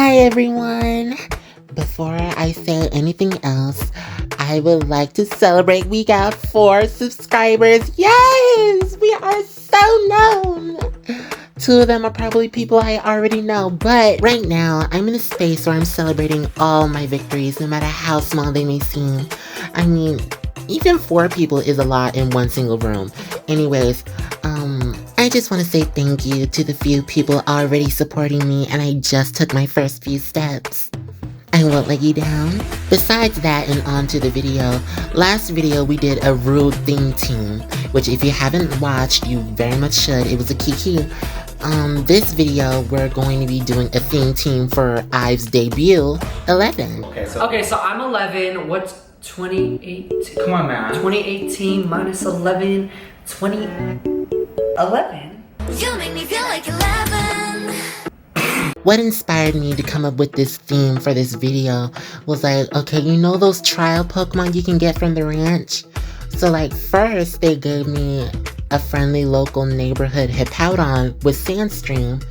Hi everyone! Before I say anything else, I would like to celebrate we got 4 subscribers. Yes! We are so known! 2 of them are probably people I already know, but right now I'm in a space where I'm celebrating all my victories, no matter how small they may seem. I mean, even 4 people is a lot in one single room. Anyways, I just want to say thank you to the few people already supporting me, and I just took my first few steps. I won't let you down. Besides that, and on to the video. Last video we did a rude theme team, which if you haven't watched, you very much should. It was a kiki. This video we're going to be doing a theme team for Ive's debut, 11. Okay, so I'm 11. What's 2018? Come on, man. 2018 minus 11. 11? You make me feel like 11. What inspired me to come up with this theme for this video was like, okay, you know those trial Pokemon you can get from the ranch? So like first they gave me a friendly local neighborhood Hippowdon with Sandstream,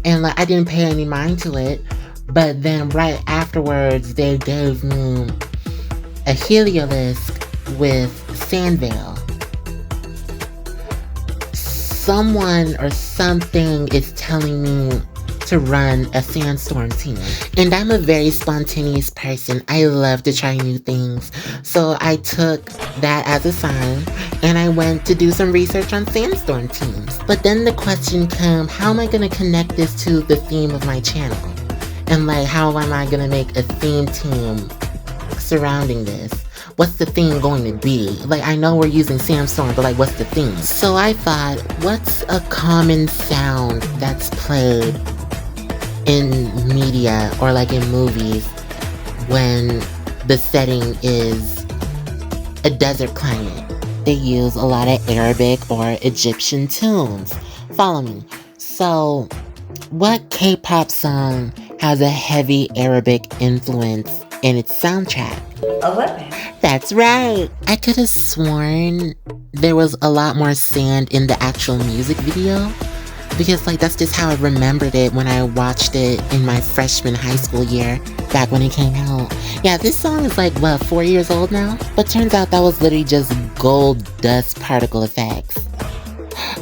and like I didn't pay any mind to it, but then right afterwards they gave me a Heliolisk with Sandvale. Someone or something is telling me to run a Sandstorm team. And I'm a very spontaneous person. I love to try new things. So I took that as a sign and I went to do some research on Sandstorm teams. But then the question came, how am I going to connect this to the theme of my channel? And like, how am I going to make a theme team surrounding this? What's the theme going to be? Like, I know we're using Sandstorm, but like, what's the theme? So I thought, what's a common sound that's played in media or like in movies when the setting is a desert climate? They use a lot of Arabic or Egyptian tunes. Follow me. So, what K-pop song has a heavy Arabic influence in its soundtrack? 11. That's right. I could have sworn there was a lot more sand in the actual music video, because like that's just how I remembered it when I watched it in my freshman high school year, back when it came out. Yeah, this song is like, what, 4 years old now? But turns out that was literally just gold dust particle effects.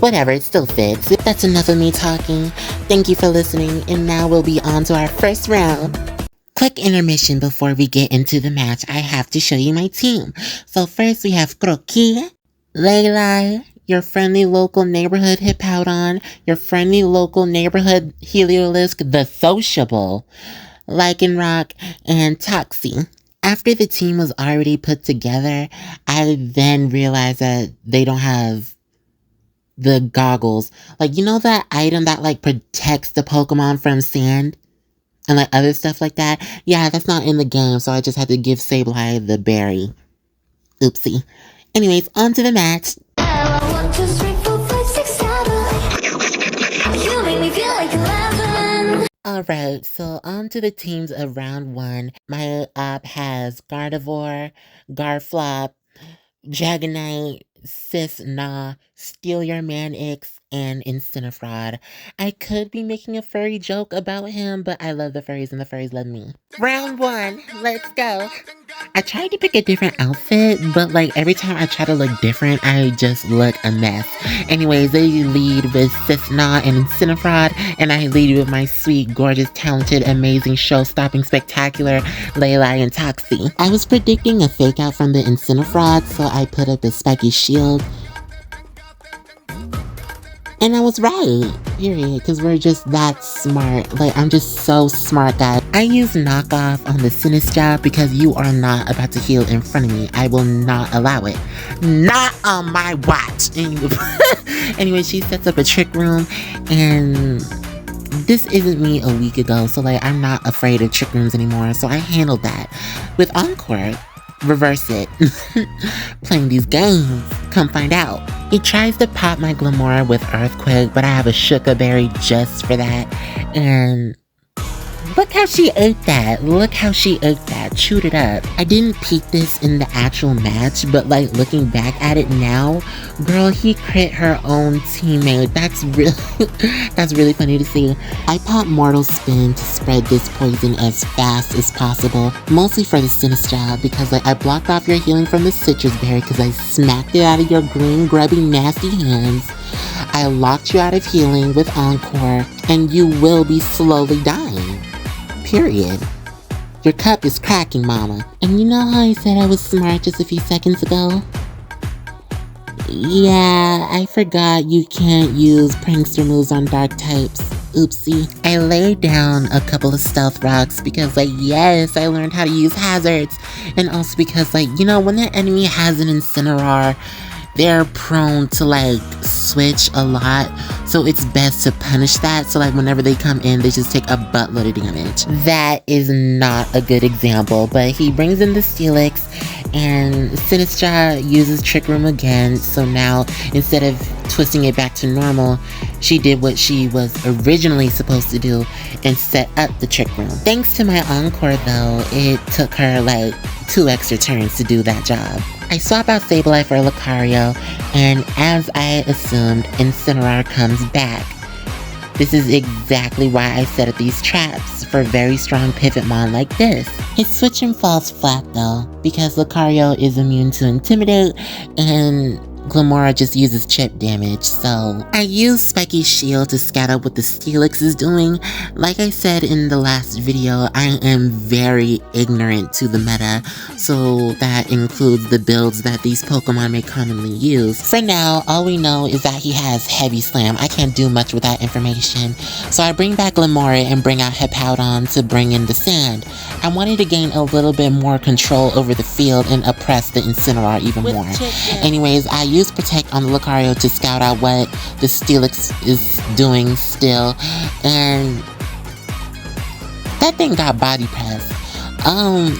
Whatever, it still fits. That's enough of me talking. Thank you for listening, and now we'll be on to our first round. Quick intermission before we get into the match. I have to show you my team. So first we have Croquis, Layla, your friendly local neighborhood Hippowdon, your friendly local neighborhood Heliolisk, the Sociable, Lycanroc, and Toxie. After the team was already put together, I then realized that they don't have the goggles. Like, you know that item that like protects the Pokemon from sand? And like other stuff like that? Yeah, that's not in the game, so I just had to give Sableye the berry. Oopsie. Anyways, on to the match. One, two, three, 4, 5, 6, 7. You make me feel like 11. Alright, so on to the teams of round 1. My op has Gardevoir, Garflop, Dragonite, Sis-Na, Steal Your Manix, and Incineroar. I could be making a furry joke about him, but I love the furries and the furries love me. Round 1, let's go. I tried to pick a different outfit, but like every time I try to look different, I just look a mess. Anyways, they lead with Sis-Na and Incineroar, and I lead with my sweet, gorgeous, talented, amazing, show-stopping, spectacular Layla and Toxie. I was predicting a fake out from the Incineroar, so I put up a spiky shield. And I was right, period, because we're just that smart. Like, I'm just so smart, guys. I use knockoff on the Sinistcha because you are not about to heal in front of me. I will not allow it. Not on my watch. Anyway, she sets up a trick room, and this isn't me a week ago, so like, I'm not afraid of trick rooms anymore, so I handled that. With Encore, reverse it. Playing these games, come find out. It tries to pop my Glamour with Earthquake, but I have a Shuka Berry just for that. And Look how she ate that. Look how she ate that. Chewed it up. I didn't peek this in the actual match, but like looking back at it now, girl, he crit her own teammate. That's really funny to see. I popped Mortal Spin to spread this poison as fast as possible, mostly for the Sinistra, because like I blocked off your healing from the citrus berry because I smacked it out of your green, grubby, nasty hands. I locked you out of healing with Encore, and you will be slowly dying. Period. Your cup is cracking, mama. And you know how I said I was smart just a few seconds ago? Yeah, I forgot you can't use prankster moves on dark types. Oopsie. I laid down a couple of stealth rocks because like, yes, I learned how to use hazards. And also because like, you know, when the enemy has an Incineroar, they're prone to like switch a lot, so it's best to punish that. So like whenever they come in, they just take a buttload of damage. That is not a good example, but he brings in the Steelix and Sinistra uses Trick Room again. So now instead of twisting it back to normal, she did what she was originally supposed to do and set up the Trick Room. Thanks to my Encore though, it took her like 2 extra turns to do that job. I swap out Sableye for Lucario, and as I assumed, Incineroar comes back. This is exactly why I set up these traps for very strong Pivotmon like this. His switching falls flat though, because Lucario is immune to Intimidate, and Glimmora just uses chip damage, so I use Spiky's shield to scout out what the Steelix is doing. Like I said in the last video, I am very ignorant to the meta, so that includes the builds that these Pokemon may commonly use. For now, all we know is that he has Heavy Slam. I can't do much with that information, so I bring back Glimmora and bring out Hippowdon to bring in the Sand. I wanted to gain a little bit more control over the field and oppress the Incineroar even more. Anyways, I use Protect on the Lucario to scout out what the Steelix is doing still, and that thing got body pressed.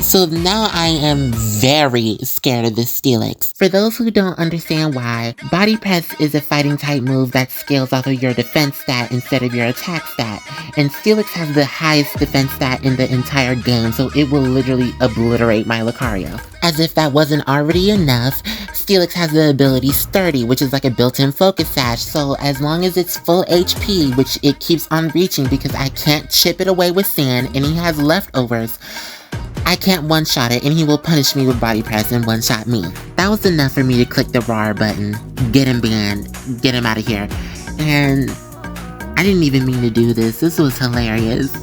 So now I am very scared of this Steelix. For those who don't understand why, Body Press is a fighting type move that scales off of your defense stat instead of your attack stat. And Steelix has the highest defense stat in the entire game, so it will literally obliterate my Lucario. As if that wasn't already enough, Steelix has the ability Sturdy, which is like a built-in focus sash, so as long as it's full HP, which it keeps on reaching because I can't chip it away with sand and he has leftovers, I can't one-shot it, and he will punish me with Body Press and one-shot me. That was enough for me to click the RAR button, get him banned, get him out of here. And I didn't even mean to do this. This was hilarious.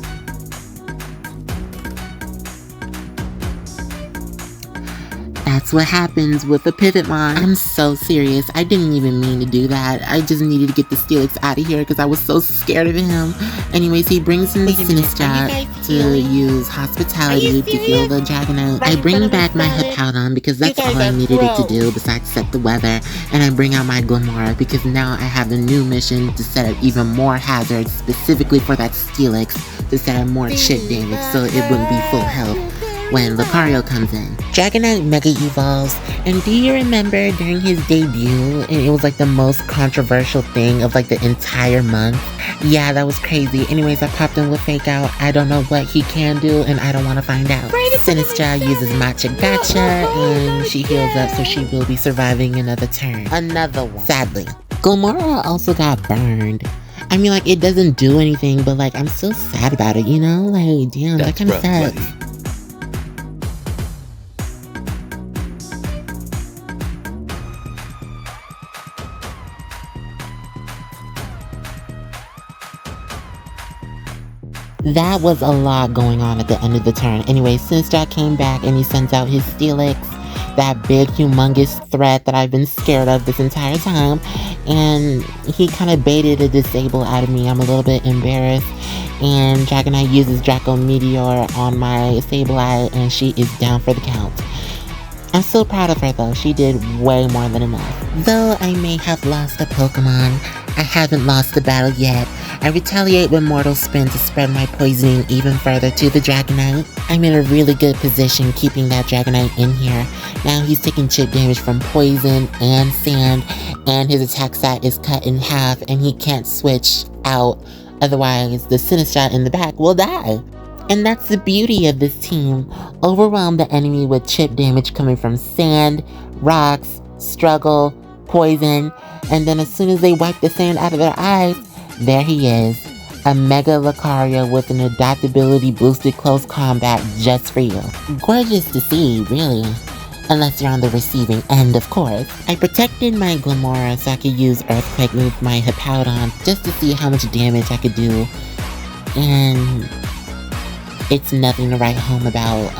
That's what happens with a Pivotmon. I'm so serious. I didn't even mean to do that. I just needed to get the Steelix out of here because I was so scared of him. Anyways, he brings in the Sinistra to use Hospitality to heal the Dragonite. I bring back my Hippowdon because that's all I needed it to do besides set the weather. And I bring out my Glimmora because now I have the new mission to set up even more hazards specifically for that Steelix to set up more chip damage so it wouldn't be full health when Lucario comes in. Dragonite Mega Evolves, and do you remember during his debut, and it was like the most controversial thing of like the entire month? Yeah, that was crazy. Anyways, I popped in with Fake Out. I don't know what he can do, and I don't want to find out. Sinistra uses Matcha Gotcha, and she heals up, so she will be surviving another turn. Another one. Sadly. Glimmora also got burned. I mean, like, it doesn't do anything, but like, I'm still sad about it, you know? Like, damn, that kind of sucks. That was a lot going on at the end of the turn. Anyway, Sinistra came back and he sends out his Steelix, that big humongous threat that I've been scared of this entire time, and he kind of baited a disable out of me. I'm a little bit embarrassed, and Dragonite uses Draco Meteor on my Sableye and she is down for the count. I'm still proud of her though, she did way more than enough. Though I may have lost a Pokemon, I haven't lost the battle yet. I retaliate with Mortal Spin to spread my poisoning even further to the Dragonite. I'm in a really good position keeping that Dragonite in here. Now he's taking chip damage from poison and sand, and his attack stat is cut in half and he can't switch out, otherwise the Sinistra in the back will die. And that's the beauty of this team. Overwhelm the enemy with chip damage coming from sand, rocks, struggle, poison, and then as soon as they wipe the sand out of their eyes, there he is. A Mega Lucario with an adaptability boosted close combat just for you. Gorgeous to see, really. Unless you're on the receiving end, of course. I protected my Glimmora so I could use Earthquake with my Hippowdon just to see how much damage I could do. And it's nothing to write home about.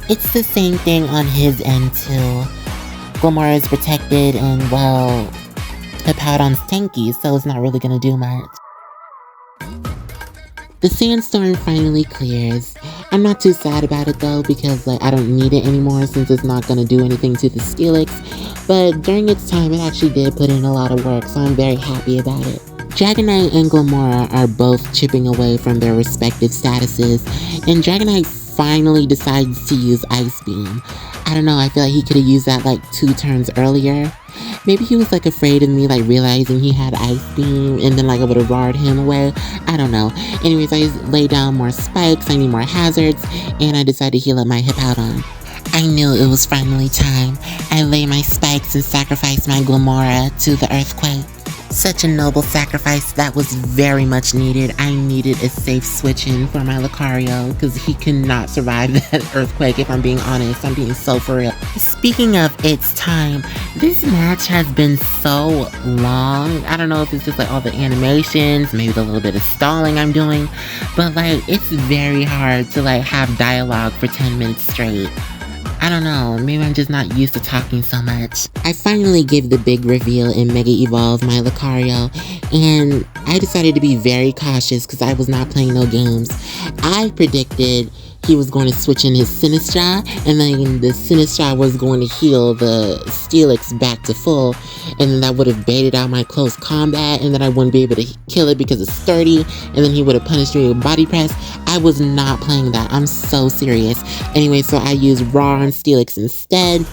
It's the same thing on his end too. Glimmora is protected and, well, Hippowdon's tanky, so it's not really gonna do much. The sandstorm finally clears. I'm not too sad about it though, because I don't need it anymore since it's not gonna do anything to the Steelix. But during its time, it actually did put in a lot of work, so I'm very happy about it. Dragonite and Glimmora are both chipping away from their respective statuses, and Dragonite finally decides to use Ice Beam. I don't know, I feel like he could have used that 2 turns earlier. Maybe he was afraid of me realizing he had Ice Beam, and then I would have roared him away. I don't know. Anyways, I laid down more spikes, I need more hazards, and I decided to heal up my Hippowdon. I knew it was finally time. I lay my spikes and sacrificed my Glimmora to the Earthquake. Such a noble sacrifice that was very much needed. I needed a safe switch in for my Lucario because he could not survive that Earthquake, if I'm being honest. I'm being so for real. Speaking of its time, this match has been so long. I don't know if it's just all the animations, maybe the little bit of stalling I'm doing, but it's very hard to have dialogue for 10 minutes straight. I don't know, maybe I'm just not used to talking so much. I finally gave the big reveal and Mega Evolve my Lucario, and I decided to be very cautious because I was not playing no games. I predicted he was going to switch in his Sinistra, and then the Sinistra was going to heal the Steelix back to full, and then that would have baited out my close combat, and then I wouldn't be able to kill it because it's sturdy, and then he would have punished me with Body Press. I was not playing that. I'm so serious. Anyway, so I used Raw on Steelix instead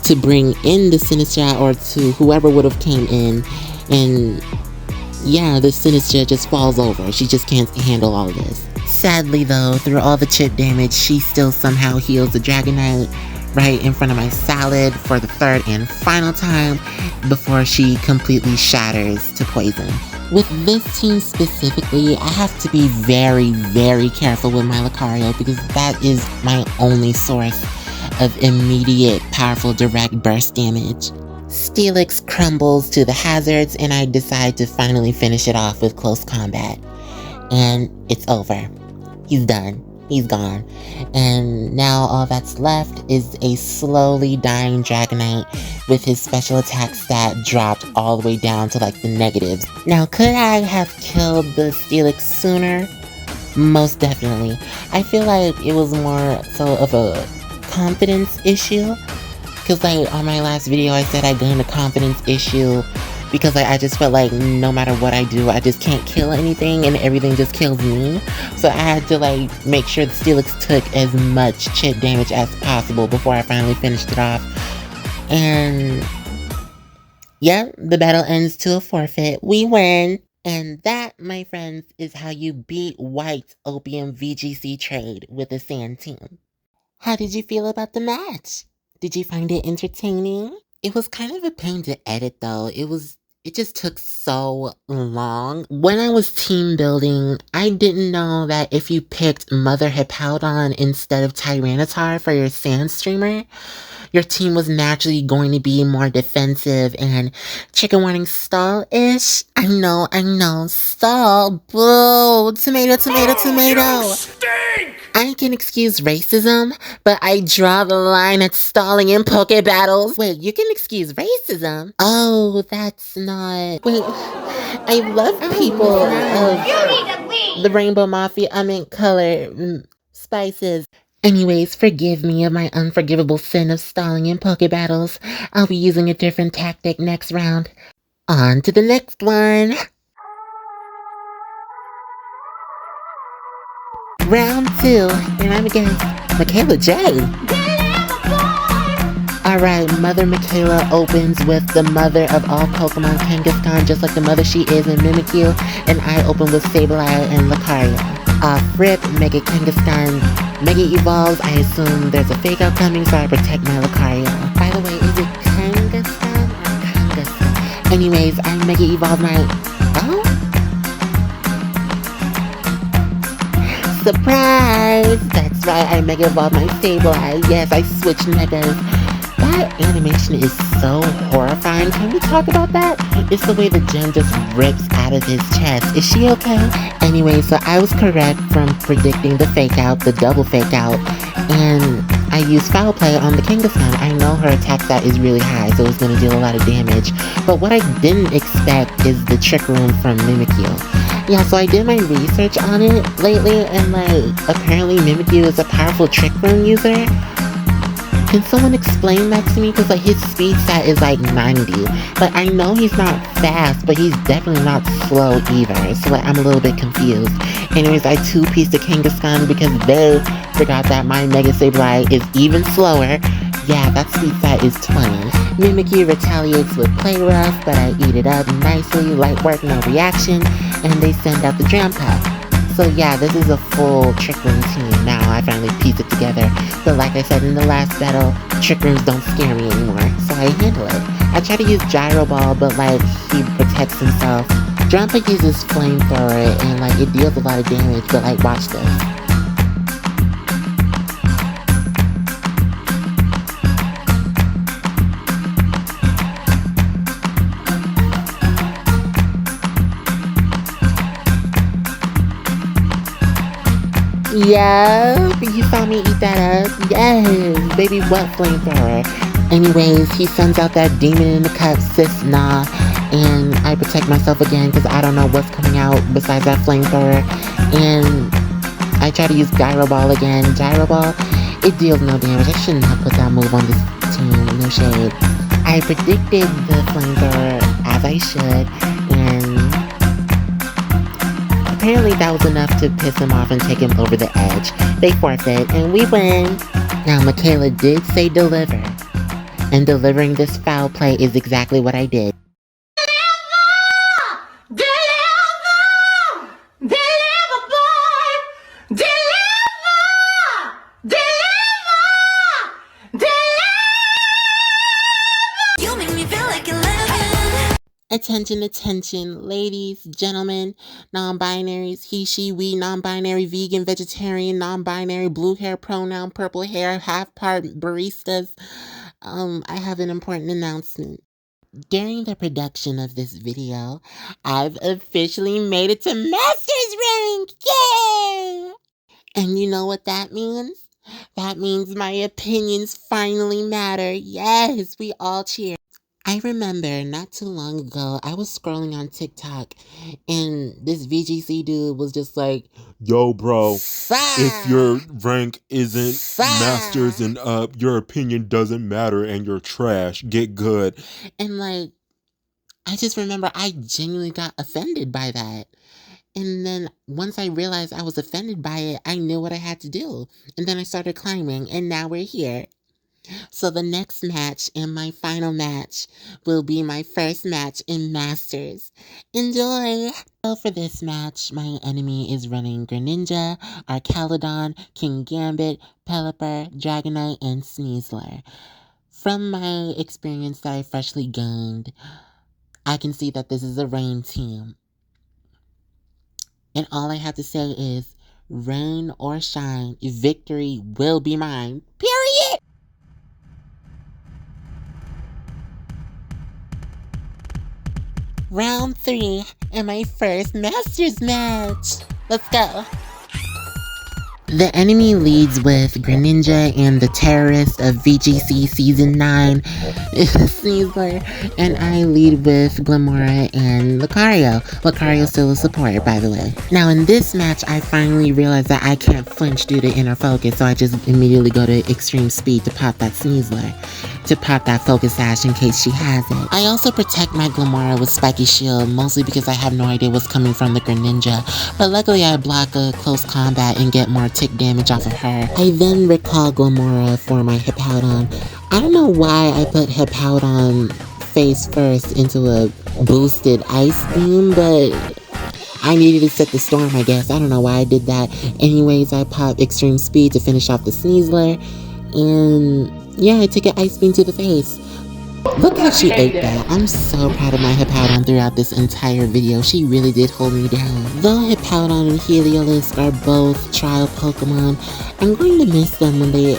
to bring in the Sinistra, or to whoever would have came in, and yeah, the Sinistra just falls over. She just can't handle all this. Sadly though, through all the chip damage, she still somehow heals the Dragonite right in front of my Salad for the third and final time before she completely shatters to poison. With this team specifically, I have to be very, very careful with my Lucario because that is my only source of immediate, powerful, direct burst damage. Steelix crumbles to the hazards and I decide to finally finish it off with close combat. And it's over. He's done. He's gone. And now all that's left is a slowly dying Dragonite with his special attack stat dropped all the way down to the negatives. Now, could I have killed the Steelix sooner? Most definitely. I feel like it was more so of a confidence issue. Because on my last video I said I gained a confidence issue because I just felt like no matter what I do, I just can't kill anything and everything just kills me. So I had to make sure the Steelix took as much chip damage as possible before I finally finished it off. And yeah, the battle ends to a forfeit. We win. And that, my friends, is how you beat White Opium VGC trade with a sand team. How did you feel about the match? Did you find it entertaining? It was kind of a pain to edit though. It just took so long. When I was team building, I didn't know that if you picked Mother Hippowdon instead of Tyranitar for your Sand Streamer, your team was naturally going to be more defensive and chicken warning stall-ish. I know, stall, boo, tomato, tomato, tomato. You stink! I can excuse racism, but I draw the line at stalling in Poke Battles. Wait, you can excuse racism? Oh, that's not... Wait, I love people of the Rainbow Mafia, color, spices. Anyways, forgive me of my unforgivable sin of stalling in Poke Battles. I'll be using a different tactic next round. On to the next one. Round 2, and I'm against Michaela J. Alright, Mother Michaela opens with the mother of all Pokemon, Kangaskhan, just like the mother she is in Mimikyu, and I open with Sableye and Lucario. Rip, Mega Kangaskhan, Mega Evolves. I assume there's a fake out coming, so I protect my Lucario. By the way, is it Kangaskhan or Kangaskhan? Anyways, I Mega Evolve my... Oh? Surprise! That's right, I Mega Evolve my Sableye. Yes, I switched Megas. That animation is so horrifying. Can we talk about that? It's the way the gem just rips out of his chest. Is she okay? Anyway, so I was correct from predicting the fake out, the double fake out, and I used foul play on the Kangaskhan. I know her attack stat is really high, so it's going to deal a lot of damage. But what I didn't expect is the Trick Room from Mimikyu. Yeah, so I did my research on it lately, and apparently Mimikyu is a powerful Trick Room user. Can someone explain that to me? Because his speed stat is 90. But I know he's not fast, but he's definitely not slow either. So I'm a little bit confused. Anyways, I two-pieced the Kangaskhan because they forgot that my Mega Sableye is even slower. Yeah, that speed stat is 20. Mimikyu retaliates with Play Rough, but I eat it up nicely, light work, no reaction, and they send out the Dram Pack. So yeah, this is a full Trick Room team now. I finally pieced it together. But like I said in the last battle, Trick Rooms don't scare me anymore, so I handle it. I try to use Gyro Ball, but he protects himself. Drampa uses Flamethrower, and it deals a lot of damage, but watch this. Yup, you saw me eat that up. Yes, baby, what Flamethrower? Anyways, he sends out that Demon in the Cup, Sis Nah, and I protect myself again because I don't know what's coming out besides that Flamethrower. And I try to use Gyro Ball again. Gyro Ball, it deals no damage. I shouldn't have put that move on this team, no shade. I predicted the Flamethrower as I should, and apparently that was enough to piss him off and take him over the edge. They forfeit, and we win. Now, Michaela did say deliver, and delivering this foul play is exactly what I did. Deliver! Deliver, boy! Deliver! Deliver! Deliver! You make me feel like 11. Attention, attention, ladies, gentlemen, non-binaries, he, she, we, non-binary, vegan, vegetarian, non-binary, blue hair, pronoun, purple hair, half-part baristas. I have an important announcement. During the production of this video, I've officially made it to Master's Rank! Yay! And you know what that means? That means my opinions finally matter. Yes, we all cheer. I remember not too long ago, I was scrolling on TikTok, and this VGC dude was just like, yo, bro, if your rank isn't masters and up, your opinion doesn't matter and you're trash. Get good. And I just remember I genuinely got offended by that. And then once I realized I was offended by it, I knew what I had to do. And then I started climbing, and now we're here. So the next match and my final match will be my first match in Masters. Enjoy! So for this match, my enemy is running Greninja, Archaludon, King Gambit, Pelipper, Dragonite, and Sneasler. From my experience that I freshly gained, I can see that this is a rain team. And all I have to say is, rain or shine, victory will be mine. Period! Round 3 and my first Masters match. Let's go. The enemy leads with Greninja and the terrorist of VGC Season 9, Sneasler, and I lead with Glimmora and Lucario. Lucario's still a support, by the way. Now in this match, I finally realized that I can't flinch due to inner focus, so I just immediately go to extreme speed to pop that Sneasler, to pop that focus sash in case she has it. I also protect my Glimmora with Spiky Shield, mostly because I have no idea what's coming from the Greninja, but luckily I block a close combat and get more tick damage off of her. I then recall Glimmora for my Hippowdon. I don't know why I put Hippowdon face first into a boosted ice beam, but I needed to set the storm, I guess. I don't know why I did that. Anyways, I popped extreme speed to finish off the Sneasler. And yeah, I took an ice beam to the face. Look how she ate that. I'm so proud of my Hippowdon throughout this entire video. She really did hold me down. Though Hippowdon and Heliolisk are both trial Pokemon, I'm going to miss them when they,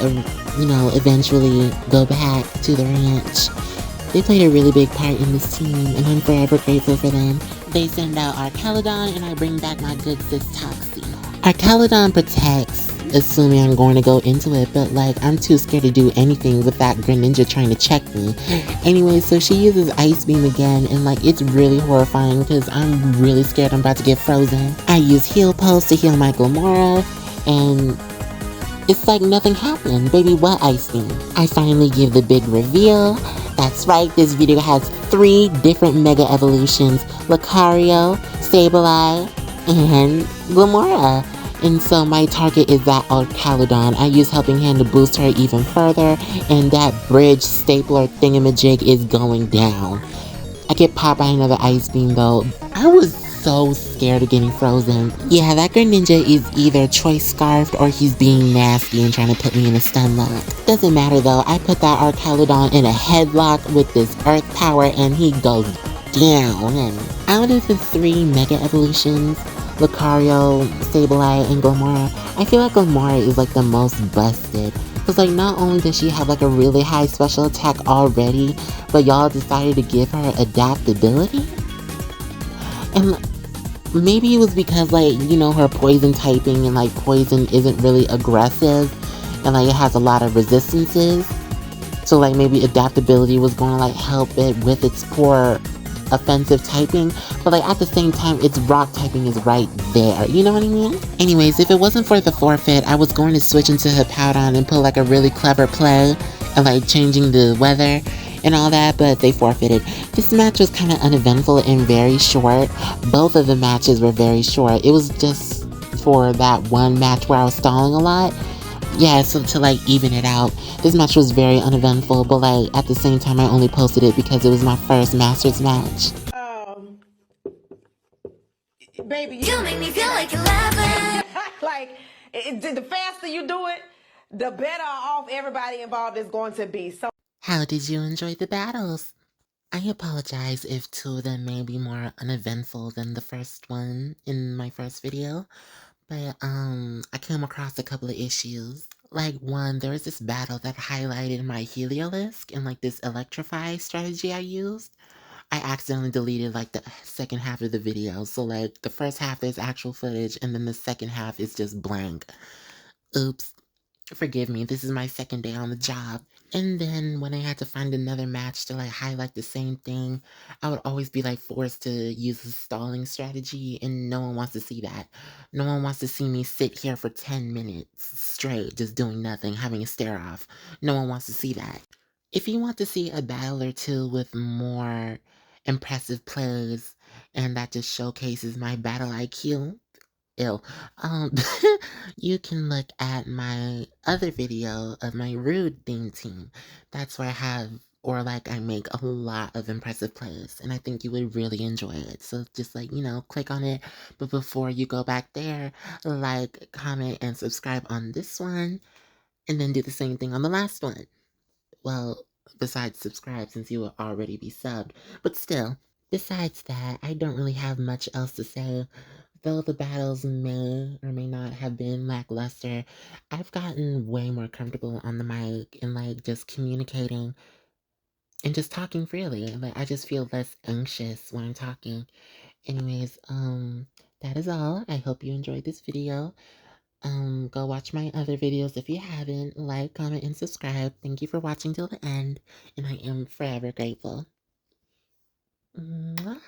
eventually go back to the ranch. They played a really big part in this team, and I'm forever grateful for them. They send out Archelodon, and I bring back my good sis Toxie. Archelodon protects, assuming I'm going to go into it, but I'm too scared to do anything with that Greninja trying to check me. Anyway, so she uses Ice Beam again, and it's really horrifying because I'm really scared I'm about to get frozen. I use Heal Pulse to heal my Glamora, and it's like nothing happened. Baby, what Ice Beam? I finally give the big reveal. That's right, this video has 3 different Mega Evolutions: Lucario, Sableye, and Glamora. And so my target is that Archelodon. I use Helping Hand to boost her even further, and that bridge stapler thingamajig is going down. I get popped by another Ice Beam though. I was so scared of getting frozen. Yeah, that Greninja is either Choice Scarfed or he's being nasty and trying to put me in a stun lock. Doesn't matter though, I put that Archelodon in a headlock with this Earth Power and he goes down. And out of the 3 Mega Evolutions, Lucario, Sableye, and Glamora, I feel like Glamora is the most busted. Because not only does she have a really high special attack already, but y'all decided to give her adaptability? And maybe it was because her poison typing and poison isn't really aggressive and it has a lot of resistances. So maybe adaptability was going to help it with its poor offensive typing, but at the same time its rock typing is right there, you know what I mean? Anyways, if it wasn't for the forfeit, I was going to switch into Hippowdon and put a really clever play of changing the weather and all that, but they forfeited. This match was kind of uneventful and very short. Both of the matches were very short. It was just for that one match where I was stalling a lot. Yeah, so to even it out, this match was very uneventful, but at the same time I only posted it because it was my first Masters match. Baby, you make me feel like 11. The faster you do it, the better off everybody involved is going to be. So, how did you enjoy the battles? I apologize if 2 of them may be more uneventful than the first one in my first video, but I came across a couple of issues. One, there was this battle that highlighted my Heliolisk and this Electrify strategy I used. I accidentally deleted the second half of the video, so the first half is actual footage and then the second half is just blank. Oops. Forgive me, this is my second day on the job. And then when I had to find another match to highlight the same thing, I would always be forced to use a stalling strategy, and no one wants to see that. No one wants to see me sit here for 10 minutes straight, just doing nothing, having a stare off. No one wants to see that. If you want to see a battle or 2 with more impressive plays, and that just showcases my battle IQ, ill. Um, you can look at my other video of my rude theme team. That's where I have, or I make a lot of impressive plays, and I think you would really enjoy it. So just click on it. But before you go back there, comment, and subscribe on this one, and then do the same thing on the last one. Well, besides subscribe, since you will already be subbed. But still, besides that, I don't really have much else to say. Though the battles may or may not have been lackluster, I've gotten way more comfortable on the mic and just communicating and just talking freely. I just feel less anxious when I'm talking. Anyways, that is all. I hope you enjoyed this video. Go watch my other videos if you haven't. Like, comment, and subscribe. Thank you for watching till the end, and I am forever grateful. Mwah.